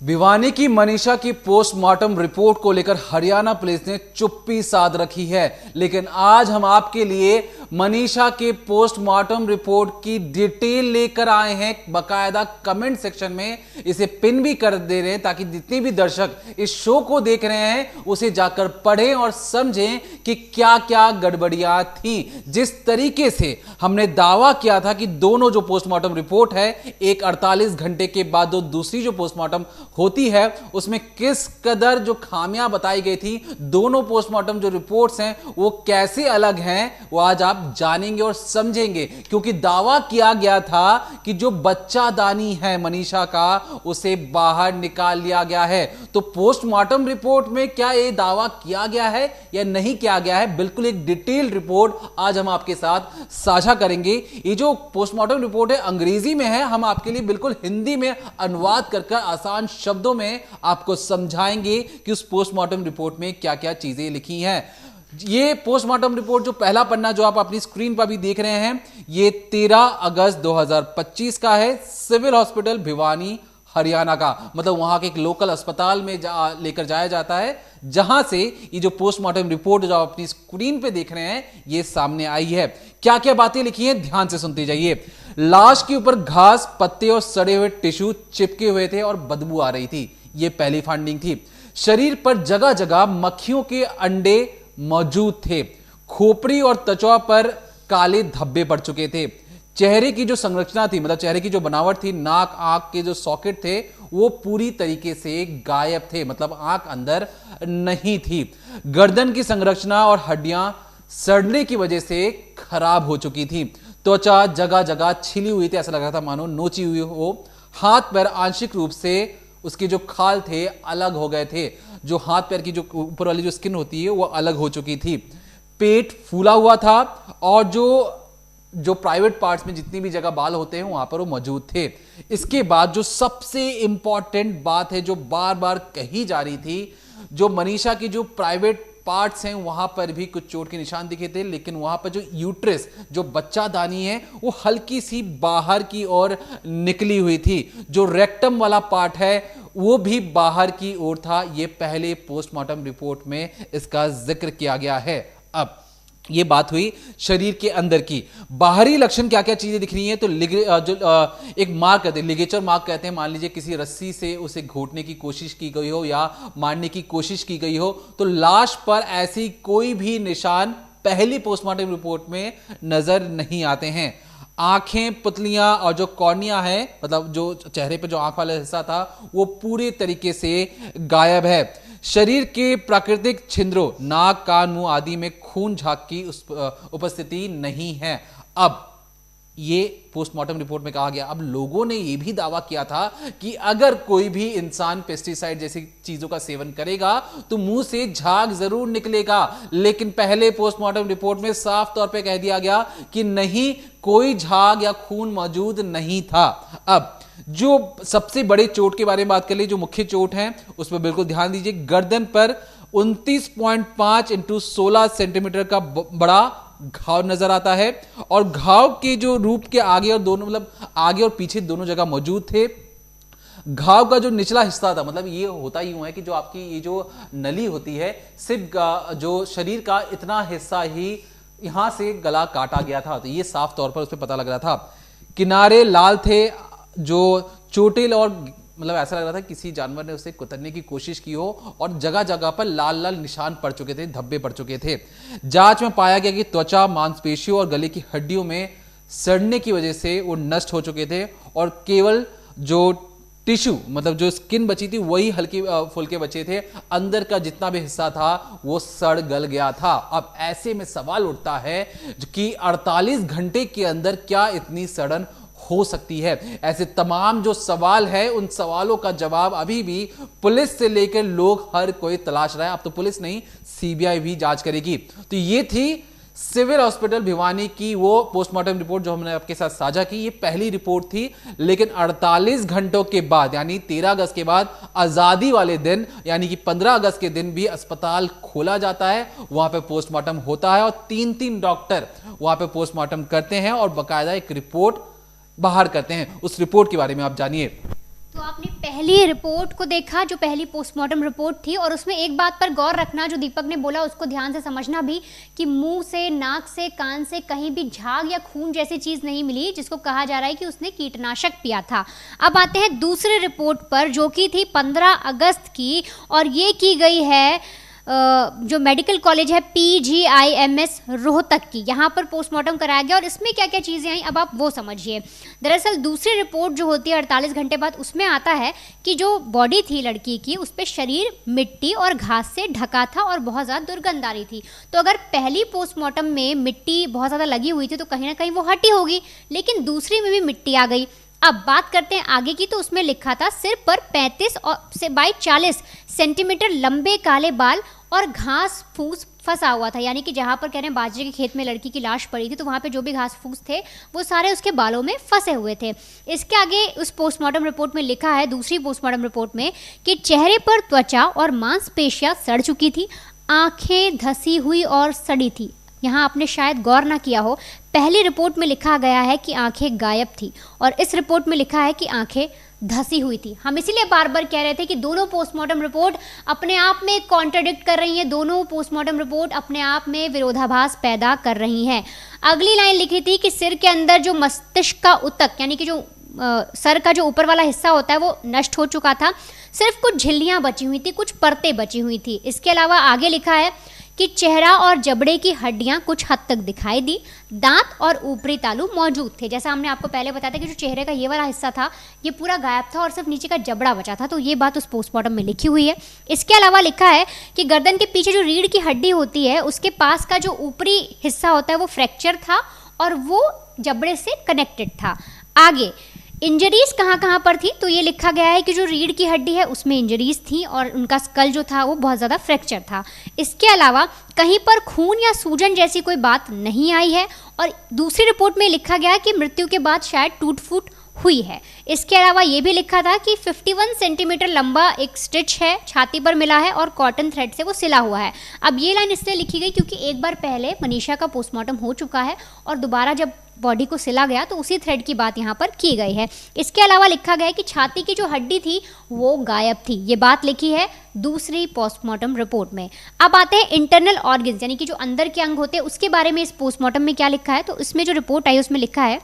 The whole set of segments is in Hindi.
भिवानी की मनीषा की पोस्टमार्टम रिपोर्ट को लेकर हरियाणा पुलिस ने चुप्पी साध रखी है, लेकिन आज हम आपके लिए मनीषा के पोस्टमार्टम रिपोर्ट की डिटेल लेकर आए हैं। बकायदा कमेंट सेक्शन में इसे पिन भी कर दे रहे हैं ताकि जितने भी दर्शक इस शो को देख रहे हैं उसे जाकर पढ़ें और समझें कि क्या क्या गड़बड़ियां थी। जिस तरीके से हमने दावा किया था कि दोनों जो पोस्टमार्टम रिपोर्ट है, एक 48 घंटे के बाद दूसरी जो पोस्टमार्टम होती है उसमें किस कदर जो खामियां बताई गई थी, दोनों पोस्टमार्टम जो रिपोर्ट्स हैं वो कैसे अलग हैं, वो आज आप जानेंगे और समझेंगे। क्योंकि दावा किया गया था कि जो बच्चादानी है मनीषा का, उसे बाहर निकाल लिया गया है। तो पोस्टमार्टम रिपोर्ट में क्या यह दावा किया गया है या नहीं किया गया है, बिल्कुल एक डिटेल रिपोर्ट आज हम आपके साथ साझा करेंगे। ये जो पोस्टमार्टम रिपोर्ट है अंग्रेजी में है, हम आपके लिए बिल्कुल हिंदी में अनुवाद कर आसान शब्दों में आपको समझाएंगे कि उस पोस्टमार्टम रिपोर्ट में क्या क्या चीजें लिखी हैं। ये पोस्टमार्टम रिपोर्ट जो पहला पन्ना जो आप अपनी स्क्रीन पर भी देख रहे हैं, ये 13 अगस्त 2025 का है। सिविल हॉस्पिटल भिवानी हरियाणा का, मतलब वहां के एक लोकल अस्पताल में लेकर जाया जाता है, जहां से ये जो पोस्टमार्टम रिपोर्ट जो आप अपनी स्क्रीन पे देख रहे हैं ये सामने आई है। क्या क्या बातें लिखी हैं ध्यान से सुनते जाइए। लाश के ऊपर घास, पत्ते और सड़े हुए टिश्यू चिपके हुए थे और बदबू आ रही थी, ये पहली फाइंडिंग थी। शरीर पर जगह जगह मक्खियों के अंडे मौजूद थे। खोपड़ी और त्वचा पर काले धब्बे पड़ चुके थे। चेहरे की जो संरचना थी, मतलब चेहरे की जो बनावट थी, नाक आंख के जो सॉकेट थे वो पूरी तरीके से गायब थे, मतलब आंख अंदर नहीं थी। गर्दन की संरचना और हड्डियां सड़ने की वजह से खराब हो चुकी थी। त्वचा जगह जगह छिली हुई थी, ऐसा लग रहा था मानो नोची हुई हो। हाथ पैर आंशिक रूप से उसके जो खाल थे अलग हो गए थे, जो हाथ पैर की जो ऊपर वाली जो स्किन होती है वो अलग हो चुकी थी। पेट फूला हुआ था और जो प्राइवेट पार्ट्स में जितनी भी जगह बाल होते हैं वहां पर वो मौजूद थे। इसके बाद जो सबसे इंपॉर्टेंट बात है जो बार बार कही जा रही थी, जो मनीषा की जो प्राइवेट पार्ट्स हैं वहां पर भी कुछ चोट के निशान दिखे थे, लेकिन वहां पर जो यूट्रस, जो बच्चादानी है, वो हल्की सी बाहर की ओर निकली हुई थी। जो रेक्टम वाला पार्ट है वो भी बाहर की ओर था। ये पहले पोस्टमार्टम रिपोर्ट में इसका जिक्र किया गया है। अब ये बात हुई शरीर के अंदर की। बाहरी लक्षण क्या क्या चीजें दिख रही हैं, तो एक मार्क कहते हैं, लिगेचर मार्क कहते हैं। मान लीजिए किसी रस्सी से उसे घोटने की कोशिश की गई हो या मारने की कोशिश की गई हो, तो लाश पर ऐसी कोई भी निशान पहली पोस्टमार्टम रिपोर्ट में नजर नहीं आते हैं। आंखें, पुतलियां और जो कॉर्निया है, मतलब जो चेहरे पे जो आंख वाला हिस्सा था, वो पूरे तरीके से गायब है। शरीर के प्राकृतिक छिद्रों, नाक, कान, मुंह आदि में खून झाग की उपस्थिति नहीं है। अब ये पोस्टमार्टम रिपोर्ट में कहा गया। अब लोगों ने यह भी दावा किया था कि अगर कोई भी इंसान पेस्टिसाइड जैसी चीजों का सेवन करेगा तो मुंह से झाग जरूर निकलेगा, लेकिन पहले पोस्टमार्टम रिपोर्ट में साफ तौर पे कह दिया गया कि नहीं, कोई झाग या खून मौजूद नहीं था। अब जो सबसे बड़े चोट के बारे में बात कर ली, जो मुख्य चोट है उस पर बिल्कुल ध्यान दीजिए। गर्दन पर 29.5 × 16 सेंटीमीटर का बड़ा घाव नजर आता है और घाव के जो रूप के आगे और दोनों, मतलब आगे और पीछे दोनों जगह मौजूद थे। घाव का जो निचला हिस्सा था, मतलब ये होता यूं है कि जो आपकी ये जो नली होती है, सिर्फ जो शरीर का इतना हिस्सा ही यहां से गला काटा गया था, तो ये साफ तौर पर उस पर पता लग रहा था। किनारे लाल थे, जो चोटिल और मतलब ऐसा लग रहा था किसी जानवर ने उसे कुतरने की कोशिश की हो, और जगह जगह पर लाल लाल निशान पड़ चुके थे, धब्बे पड़ चुके थे। जांच में पाया गया कि त्वचा, मांसपेशियों और गले की हड्डियों में सड़ने की वजह से वो नष्ट हो चुके थे और केवल जो टिश्यू, मतलब जो स्किन बची थी वही हल्की फुल्के बचे थे। अंदर का जितना भी हिस्सा था वो सड़ गल गया था। अब ऐसे में सवाल उठता है कि 48 घंटे के अंदर क्या इतनी सड़न हो सकती है। ऐसे तमाम जो सवाल है, उन सवालों का जवाब अभी भी पुलिस से लेकर लोग हर कोई तलाश रहा है। अब तो पुलिस नहीं, सीबीआई भी जांच करेगी। तो ये थी सिविल हॉस्पिटल भिवानी की वो पोस्टमार्टम रिपोर्ट जो हमने आपके साथ साझा की। ये पहली रिपोर्ट थी, लेकिन 48 घंटों के बाद, यानी 13 अगस्त के बाद, आजादी वाले दिन यानी कि 15 अगस्त के दिन भी अस्पताल खोला जाता है, वहां पे पोस्टमार्टम होता है और 3 डॉक्टर वहां पे पोस्टमार्टम करते हैं और बाकायदा एक रिपोर्ट बाहर करते हैं। उस रिपोर्ट के बारे में आप जानिए। तो आपने पहली रिपोर्ट को देखा, जो पहली पोस्टमार्टम रिपोर्ट थी, और उसमें एक बात पर गौर रखना, जो दीपक ने बोला उसको ध्यान से समझना भी, कि मुंह से, नाक से, कान से कहीं भी झाग या खून जैसी चीज नहीं मिली, जिसको कहा जा रहा है कि उसने कीटनाशक पिया था। अब आते हैं दूसरी रिपोर्ट पर, जो कि थी 15 अगस्त की, और ये की गई है जो मेडिकल कॉलेज है PGIMS रोहतक की, यहाँ पर पोस्टमार्टम कराया गया। और इसमें क्या क्या चीज़ें आई अब आप वो समझिए। दरअसल दूसरी रिपोर्ट जो होती है 48 घंटे बाद, उसमें आता है कि जो बॉडी थी लड़की की, उस पर शरीर मिट्टी और घास से ढका था और बहुत ज़्यादा दुर्गंध आ रही थी। तो अगर पहली पोस्टमार्टम में मिट्टी बहुत ज़्यादा लगी हुई थी तो कहीं ना कहीं वो हटी होगी, लेकिन दूसरी में भी मिट्टी आ गई। अब बात करते हैं आगे की, तो उसमें लिखा था सिर पर 35 से बाई 40 सेंटीमीटर लंबे काले बाल और घास फूस फंसा हुआ था। यानी कि जहाँ पर कह रहे हैं बाजरे के खेत में लड़की की लाश पड़ी थी, तो वहाँ पे जो भी घास फूस थे वो सारे उसके बालों में फंसे हुए थे। इसके आगे उस पोस्टमार्टम रिपोर्ट में लिखा है, दूसरी पोस्टमार्टम रिपोर्ट में, कि चेहरे पर त्वचा और मांसपेशियां सड़ चुकी थी, आंखें धसी हुई और सड़ी थी। यहाँ आपने शायद गौर ना किया हो, पहली रिपोर्ट में लिखा गया है कि आंखें गायब थी, और इस रिपोर्ट में लिखा है कि आंखें धसी हुई थी। हम इसीलिए बार बार कह रहे थे कि दोनों पोस्टमार्टम रिपोर्ट अपने आप में कॉन्ट्राडिक्ट कर रही हैं, दोनों पोस्टमार्टम रिपोर्ट अपने आप में विरोधाभास पैदा कर रही हैं। अगली लाइन लिखी थी कि सिर के अंदर जो मस्तिष्क का ऊतक, यानी कि जो सर का जो ऊपर वाला हिस्सा होता है, वो नष्ट हो चुका था, सिर्फ कुछ झिल्लियां बची हुई थी, कुछ परतें बची हुई थी। इसके अलावा आगे लिखा है कि चेहरा और जबड़े की हड्डियां कुछ हद तक दिखाई दी, दांत और ऊपरी तालू मौजूद थे। जैसा हमने आपको पहले बताया था कि जो चेहरे का ये वाला हिस्सा था ये पूरा गायब था और सिर्फ नीचे का जबड़ा बचा था, तो ये बात उस पोस्टमार्टम में लिखी हुई है। इसके अलावा लिखा है कि गर्दन के पीछे जो रीढ़ की हड्डी होती है, उसके पास का जो ऊपरी हिस्सा होता है वो फ्रैक्चर था और वो जबड़े से कनेक्टेड था। आगे इंजरीज कहाँ कहाँ पर थी, तो ये लिखा गया है कि जो रीढ़ की हड्डी है उसमें इंजरीज थी और उनका स्कल जो था वो बहुत ज़्यादा फ्रैक्चर था। इसके अलावा कहीं पर खून या सूजन जैसी कोई बात नहीं आई है, और दूसरी रिपोर्ट में लिखा गया है कि मृत्यु के बाद शायद टूट फूट हुई है। इसके अलावा ये भी लिखा था कि 51 सेंटीमीटर लंबा एक स्टिच है, छाती पर मिला है और कॉटन थ्रेड से वो सिला हुआ है। अब ये लाइन इसलिए लिखी गई क्योंकि एक बार पहले मनीषा का पोस्टमार्टम हो चुका है और दोबारा जब बॉडी को सिला गया तो उसी थ्रेड की बात यहाँ पर की गई है। इसके अलावा लिखा गया है कि छाती की जो हड्डी थी वो गायब थी, ये बात लिखी है दूसरी पोस्टमार्टम रिपोर्ट में। अब आते हैं इंटरनल ऑर्गन्स, यानी कि जो अंदर के अंग होते हैं, उसके बारे में इस पोस्टमार्टम में क्या लिखा है। तो इसमें जो रिपोर्ट आई उसमें लिखा है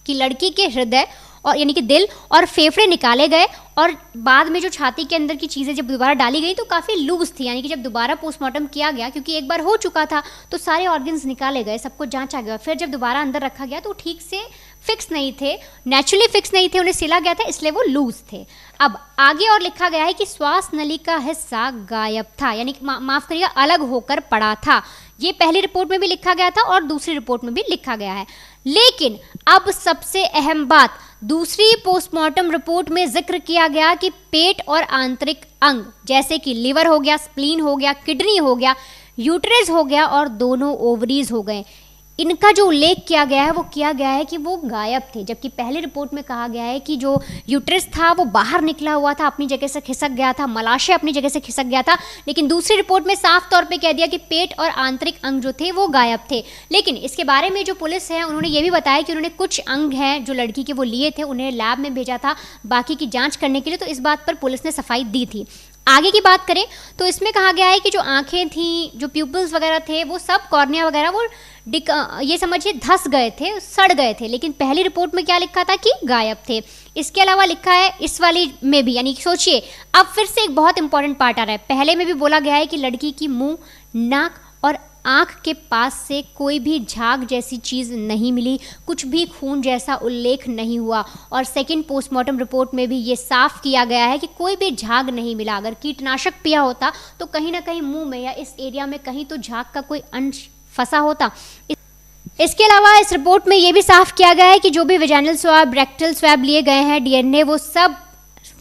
कि लड़की के हृदय और यानी कि दिल और फेफड़े निकाले गए, और बाद में जो छाती के अंदर की चीज़ें जब दोबारा डाली गई तो काफ़ी लूज थी, यानी कि जब दोबारा पोस्टमार्टम किया गया, क्योंकि एक बार हो चुका था तो सारे ऑर्गन्स निकाले गए, सबको जांचा गया, फिर जब दोबारा अंदर रखा गया तो ठीक से फिक्स नहीं थे, नेचुरली फिक्स नहीं थे, उन्हें सिला गया था इसलिए वो लूज थे। अब आगे और लिखा गया है कि श्वास नली का हिस्सा गायब था, यानी कि माफ करिएगा अलग होकर पड़ा था। ये पहली रिपोर्ट में भी लिखा गया था और दूसरी रिपोर्ट में भी लिखा गया है। लेकिन अब सबसे अहम बात, दूसरी पोस्टमार्टम रिपोर्ट में जिक्र किया गया कि पेट और आंतरिक अंग जैसे कि लिवर हो गया, स्प्लीन हो गया, किडनी हो गया, यूट्रस हो गया और दोनों ओवरीज हो गए, इनका जो उल्लेख किया गया है वो किया गया है कि वो गायब थे। जबकि पहली रिपोर्ट में कहा गया है कि जो यूट्रस था वो बाहर निकला हुआ था, अपनी जगह से खिसक गया था, मलाशय अपनी जगह से खिसक गया था। लेकिन दूसरी रिपोर्ट में साफ तौर पे कह दिया कि पेट और आंतरिक अंग जो थे वो गायब थे। लेकिन इसके बारे में जो पुलिस है उन्होंने ये भी बताया कि उन्होंने कुछ अंग हैं जो लड़की के वो लिए थे, उन्हें लैब में भेजा था बाकी की जाँच करने के लिए, तो इस बात पर पुलिस ने सफाई दी थी। आगे की बात करें तो इसमें कहा गया है कि जो आंखें थी, जो प्यूपल्स वगैरह थे, वो सब कॉर्निया वगैरह वो ये समझिए धस गए थे, सड़ गए थे। लेकिन पहली रिपोर्ट में क्या लिखा था कि गायब थे। इसके अलावा लिखा है इस वाली में भी, यानी सोचिए अब फिर से एक बहुत इंपॉर्टेंट पार्ट आ रहा है। पहले में भी बोला गया है कि लड़की की मुंह, नाक और आँख के पास से कोई भी झाग जैसी चीज़ नहीं मिली, कुछ भी खून जैसा उल्लेख नहीं हुआ। और सेकंड पोस्टमार्टम रिपोर्ट में भी ये साफ किया गया है कि कोई भी झाग नहीं मिला। अगर कीटनाशक पिया होता तो कहीं ना कहीं मुंह में या इस एरिया में कहीं तो झाग का कोई अंश फंसा होता। इसके अलावा इस रिपोर्ट में ये भी साफ किया गया है कि जो भी वेजाइनल स्वैब, रेक्टल स्वैब लिए गए हैं, डीएनए, वो सब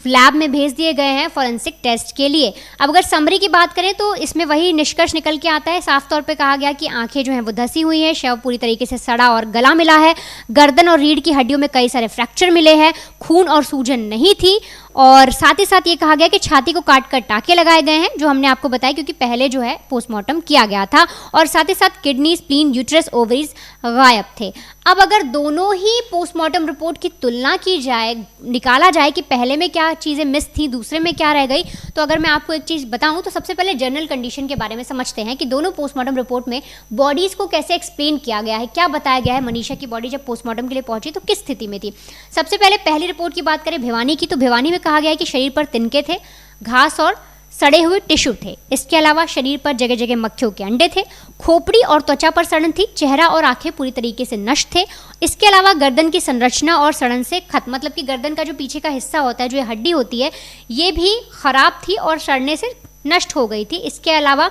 लैब में भेज दिए गए हैं फॉरेंसिक टेस्ट के लिए। अब अगर समरी की बात करें तो इसमें वही निष्कर्ष निकल के आता है। साफ तौर पे कहा गया कि आंखें जो हैं वो धसी हुई हैं, शव पूरी तरीके से सड़ा और गला मिला है, गर्दन और रीढ़ की हड्डियों में कई सारे फ्रैक्चर मिले हैं, खून और सूजन नहीं थी, और साथ ही साथ ये कहा गया कि छाती को काट कर टाँके लगाए गए हैं, जो हमने आपको बताया, क्योंकि पहले जो है पोस्टमार्टम किया गया था। और साथ ही साथ किडनी, स्प्लीन, यूट्रस, ओवरीज गायब थे। अब अगर दोनों ही पोस्टमार्टम रिपोर्ट की तुलना की जाए, निकाला जाए कि पहले में क्या चीज़ें मिस थी, दूसरे में क्या रह गई, तो अगर मैं आपको एक चीज़ बताऊं तो सबसे पहले जनरल कंडीशन के बारे में समझते हैं कि दोनों पोस्टमार्टम रिपोर्ट में बॉडीज़ को कैसे एक्सप्लेन किया गया है, क्या बताया गया है। मनीषा की बॉडी जब पोस्टमार्टम के लिए पहुंची तो किस स्थिति में थी। सबसे पहले पहली रिपोर्ट की बात करें भिवानी की, तो भिवानी में कहा गया है कि शरीर पर तिनके थे, घास और सड़े हुए टिश्यू थे। इसके अलावा शरीर पर जगह जगह मक्खियों के अंडे थे, खोपड़ी और त्वचा पर सड़न थी, चेहरा और आंखें पूरी तरीके से नष्ट थे। इसके अलावा गर्दन की संरचना और सड़न से खत्म, मतलब कि गर्दन का जो पीछे का हिस्सा होता है, जो ये हड्डी होती है, ये भी खराब थी और सड़ने से नष्ट हो गई थी। इसके अलावा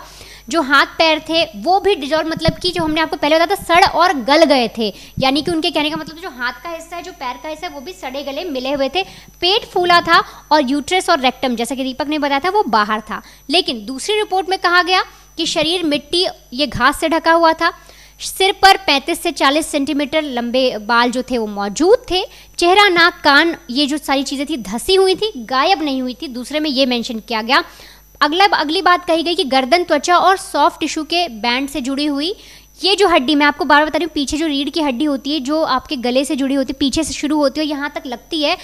जो हाथ पैर थे वो भी डिजॉल्व, मतलब कि जो हमने आपको पहले बताया था सड़ और गल गए थे, यानी कि उनके कहने का मतलब जो हाथ का हिस्सा है, जो पैर का हिस्सा है, वो भी सड़े गले मिले हुए थे। पेट फूला था और यूट्रस और रेक्टम, जैसा कि दीपक ने बताया था, वो बाहर था। लेकिन दूसरी रिपोर्ट में कहा गया कि शरीर मिट्टी, ये घास से ढका हुआ था। सिर पर 35 से 40 सेंटीमीटर लंबे बाल जो थे वो मौजूद थे। चेहरा, नाक, कान, ये जो सारी चीज़ें थी धसी हुई थी, गायब नहीं हुई थी। दूसरे में ये मेंशन किया गया। अगली बात कही गई कि गर्दन, त्वचा और सॉफ्ट टिश्यू के बैंड से जुड़ी हुई ये जो हड्डी, मैं आपको बार बार बता रही हूँ, पीछे जो रीढ़ की हड्डी होती है, जो आपके गले से जुड़ी होती है, पीछे से शुरू होती है, यहाँ तक लगती है,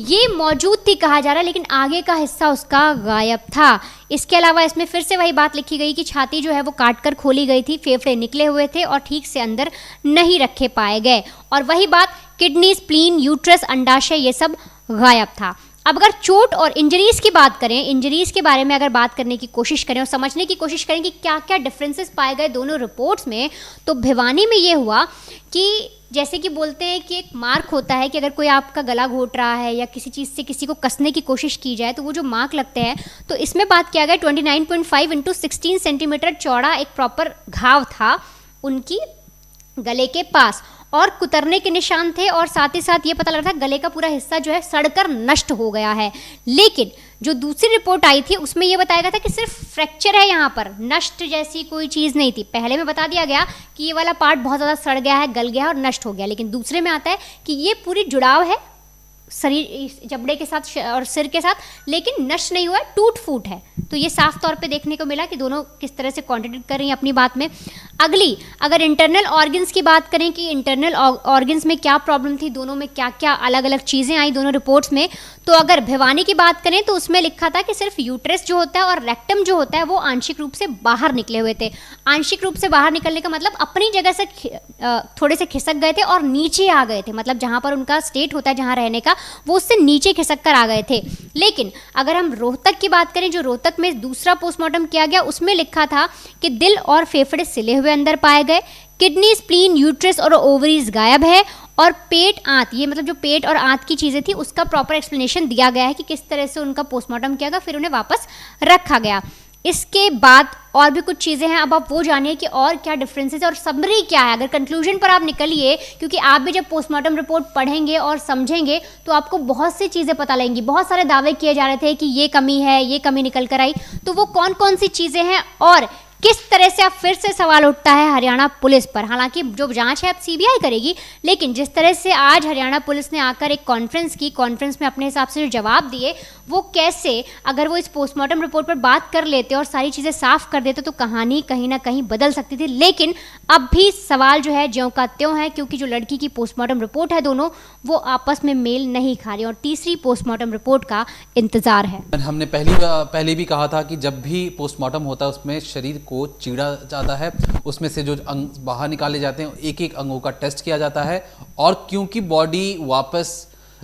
ये मौजूद थी कहा जा रहा है, लेकिन आगे का हिस्सा उसका गायब था। इसके अलावा इसमें फिर से वही बात लिखी गई कि छाती जो है वो काट कर खोली गई थी, फेफड़े निकले हुए थे और ठीक से अंदर नहीं रखे पाए गए। और वही बात किडनी, स्प्लीन, यूट्रस, अंडाशय, ये सब गायब था। अब अगर चोट और इंजरीज की बात करें, इंजरीज के बारे में अगर बात करने की कोशिश करें और समझने की कोशिश करें कि क्या क्या डिफरेंसेस पाए गए दोनों रिपोर्ट्स में, तो भिवानी में ये हुआ कि जैसे कि बोलते हैं कि एक मार्क होता है कि अगर कोई आपका गला घोट रहा है या किसी चीज़ से किसी को कसने की कोशिश की जाए तो वो जो मार्क लगते हैं, तो इसमें बात किया गया 29.5 इंटू 16 सेंटीमीटर चौड़ा एक प्रॉपर घाव था उनकी गले के पास और कुतरने के निशान थे। और साथ ही साथ ये पता लग रहा था गले का पूरा हिस्सा जो है सड़कर नष्ट हो गया है। लेकिन जो दूसरी रिपोर्ट आई थी उसमें ये बताया गया था कि सिर्फ फ्रैक्चर है, यहाँ पर नष्ट जैसी कोई चीज़ नहीं थी। पहले में बता दिया गया कि ये वाला पार्ट बहुत ज़्यादा सड़ गया है, गल गया है और नष्ट हो गया, लेकिन दूसरे में आता है कि ये पूरी जुड़ाव है शरीर, जबड़े के साथ और सिर के साथ, लेकिन नष्ट नहीं हुआ, टूट फूट है। तो ये साफ तौर पे देखने को मिला कि दोनों किस तरह से कॉन्ट्रडिक्ट कर रही हैं अपनी बात में। अगली, अगर इंटरनल ऑर्गन्स की बात करें कि इंटरनल ऑर्गन्स में क्या प्रॉब्लम थी, दोनों में क्या क्या अलग अलग चीज़ें आई दोनों रिपोर्ट्स में, तो अगर भिवानी की बात करें तो उसमें लिखा था कि सिर्फ यूट्रस जो होता है और रेक्टम जो होता है वो आंशिक रूप से बाहर निकले हुए थे। आंशिक रूप से बाहर निकलने का मतलब अपनी जगह से थोड़े से खिसक गए थे और नीचे आ गए थे, मतलब जहाँ पर उनका स्टेट होता है जहाँ रहने का, वो उससे नीचे खिसक कर आ गए थे। लेकिन अगर हम रोहतक की बात करें, जो रोहतक में दूसरा पोस्टमार्टम किया गया, उसमें लिखा था कि दिल और फेफड़े सिले हुए अंदर पाए गए, किडनी, स्प्लीन, यूट्रस और ओवरीज गायब है, और पेट, आंत, ये मतलब जो पेट और आंत की चीज़ें थी उसका प्रॉपर एक्सप्लेनेशन दिया गया है कि किस तरह से उनका पोस्टमार्टम किया गया, फिर उन्हें वापस रखा गया। इसके बाद और भी कुछ चीज़ें हैं, अब आप वो जानिए कि और क्या डिफरेंसेस और समरी क्या है। अगर कंक्लूजन पर आप निकलिए, क्योंकि आप भी जब पोस्टमार्टम रिपोर्ट पढ़ेंगे और समझेंगे तो आपको बहुत सी चीज़ें पता लगेंगी। बहुत सारे दावे किए जा रहे थे कि ये कमी है, ये कमी निकल कर आई, तो वो कौन कौन सी चीज़ें हैं और किस तरह से अब फिर से सवाल उठता है हरियाणा पुलिस पर। हालांकि जो जांच है अब सीबीआई करेगी, लेकिन जिस तरह से आज हरियाणा पुलिस ने आकर एक कॉन्फ्रेंस की, कॉन्फ्रेंस में अपने हिसाब से जो जवाब दिए, वो कैसे, अगर वो इस पोस्टमार्टम रिपोर्ट पर बात कर लेते और सारी चीज़ें साफ कर देते तो कहानी कहीं ना कहीं बदल सकती थी। लेकिन अब भी सवाल जो है ज्यों का त्यों है, क्योंकि जो लड़की की पोस्टमार्टम रिपोर्ट है दोनों, वो आपस में मेल नहीं खा रही और तीसरी पोस्टमार्टम रिपोर्ट का इंतजार है। हमने पहले भी कहा था कि जब भी पोस्टमार्टम होता है उसमें शरीर को चीरा जाता है, उसमें से जो अंग बाहर निकाले जाते हैं, एक एक अंगों का टेस्ट किया जाता है, और क्योंकि बॉडी वापस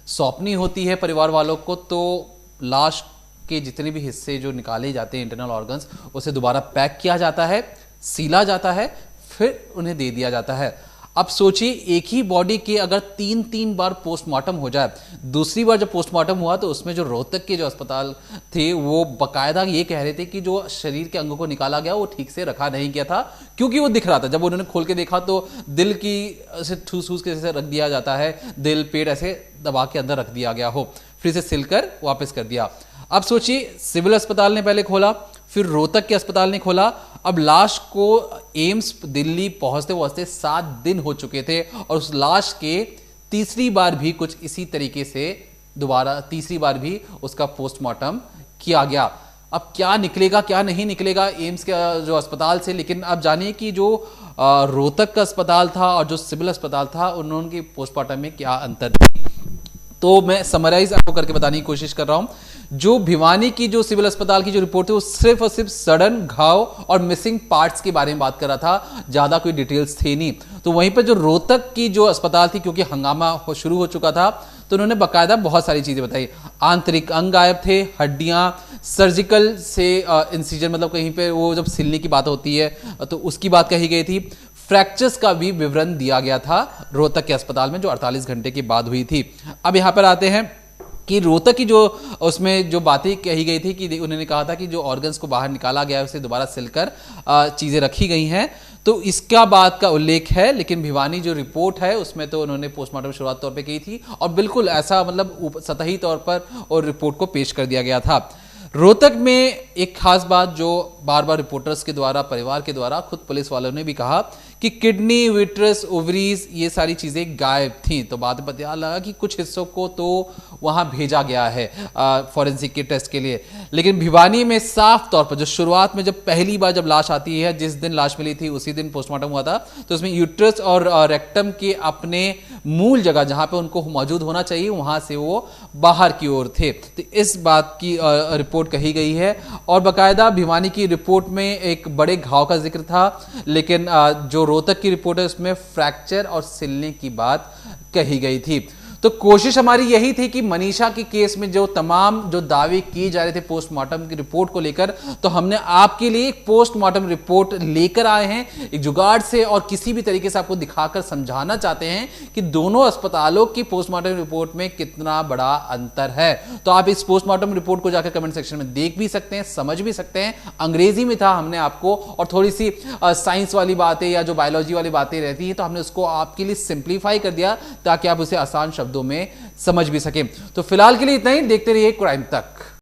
सौंपनी होती है परिवार वालों को, तो लाश के जितने भी हिस्से जो निकाले जाते हैं, इंटरनल ऑर्गन्स, उसे दोबारा पैक किया जाता है, सीला जाता है, फिर उन्हें दे दिया जाता है। अब सोचिए, एक ही बॉडी के अगर 3 बार पोस्टमार्टम हो जाए, दूसरी बार जब पोस्टमार्टम हुआ तो उसमें जो रोहतक के जो अस्पताल थे वो बकायदा ये कह रहे थे कि जो शरीर के अंगों को निकाला गया वो ठीक से रखा नहीं गया था, क्योंकि वो दिख रहा था। जब उन्होंने खोल के देखा तो दिल की ऐसे ठूस के जैसे रख दिया जाता है, दिल पेट ऐसे दबा के अंदर रख दिया गया हो, फिर से सिलकर वापस कर दिया। अब सोचिए, सिविल अस्पताल ने पहले खोला, फिर रोहतक के अस्पताल ने खोला, अब लाश को एम्स दिल्ली पहुंचते पहुंचते 7 दिन हो चुके थे, और उस लाश के तीसरी बार भी कुछ इसी तरीके से दोबारा तीसरी बार भी उसका पोस्टमार्टम किया गया। अब क्या निकलेगा क्या नहीं निकलेगा एम्स के जो अस्पताल से, लेकिन अब जानिए कि जो रोहतक का अस्पताल था और जो सिविल अस्पताल था उन्होंने पोस्टमार्टम में क्या अंतर थी, तो मैं समराइज आपको करके बताने की कोशिश कर रहा हूं। जो भिवानी की जो सिविल अस्पताल की जो रिपोर्ट थी वो सिर्फ और सिर्फ सड़न, घाव और मिसिंग पार्ट्स के बारे में बात कर रहा था, ज्यादा कोई डिटेल्स थे नहीं। तो वहीं पर जो रोहतक की जो अस्पताल थी, क्योंकि हंगामा शुरू हो चुका था, तो उन्होंने बकायदा बहुत सारी चीजें बताई। आंतरिक अंग गायब थे, हड्डियां, सर्जिकल से इंसिजन, मतलब कहीं पे वो जब सिलने की बात होती है तो उसकी बात कही गई थी। फ्रैक्चर्स का भी विवरण दिया गया था रोहतक के अस्पताल में, जो 48 घंटे के बाद हुई थी। अब यहां पर आते हैं कि रोहतक की जो उसमें जो बातें कही गई थी कि उन्होंने कहा था कि जो ऑर्गन्स को बाहर निकाला गया है उसे दोबारा सिलकर चीजें रखी गई हैं, तो इसका बात का उल्लेख है। लेकिन भिवानी जो रिपोर्ट है उसमें तो उन्होंने पोस्टमार्टम शुरुआत तौर पे की थी और बिल्कुल ऐसा मतलब सतही तौर पर और रिपोर्ट को पेश कर दिया गया था। रोहतक में एक खास बात जो बार बार रिपोर्टर्स के द्वारा, परिवार के द्वारा, खुद पुलिस वालों ने भी कहा कि किडनी, विट्रस, ओवरीज ये सारी चीजें गायब थी। तो बाद में पता लगा कि कुछ हिस्सों को तो वहां भेजा गया है फॉरेंसिक के टेस्ट के लिए। लेकिन भिवानी में साफ तौर पर जो शुरुआत में जब पहली बार जब लाश आती है, जिस दिन लाश मिली थी उसी दिन पोस्टमार्टम हुआ था, तो उसमें यूट्रस और रेक्टम के अपने मूल जगह जहां पे उनको मौजूद होना चाहिए वहां से वो बाहर की ओर थे। तो इस बात की रिपोर्ट कही गई है और बकायदा भिवानी की रिपोर्ट में एक बड़े घाव का जिक्र था, लेकिन जो रोहतक की रिपोर्ट है उसमें फ्रैक्चर और सिलने की बात कही गई थी। तो कोशिश हमारी यही थी कि मनीषा के केस में जो तमाम जो दावे किए जा रहे थे पोस्टमार्टम की रिपोर्ट को लेकर, तो हमने आपके लिए एक पोस्टमार्टम रिपोर्ट लेकर आए हैं एक जुगाड़ से, और किसी भी तरीके से आपको दिखाकर समझाना चाहते हैं कि दोनों अस्पतालों की पोस्टमार्टम रिपोर्ट में कितना बड़ा अंतर है। तो आप इस पोस्टमार्टम रिपोर्ट को जाकर कमेंट सेक्शन में देख भी सकते हैं, समझ भी सकते हैं। अंग्रेजी में था हमने आपको, और थोड़ी सी साइंस वाली बातें या जो बायोलॉजी वाली बातें रहती है तो हमने उसको आपके लिए सिंप्लीफाई कर दिया ताकि आप उसे आसान शब्दों में समझ भी सके। तो फिलहाल के लिए इतना ही, देखते रहिए क्राइम तक।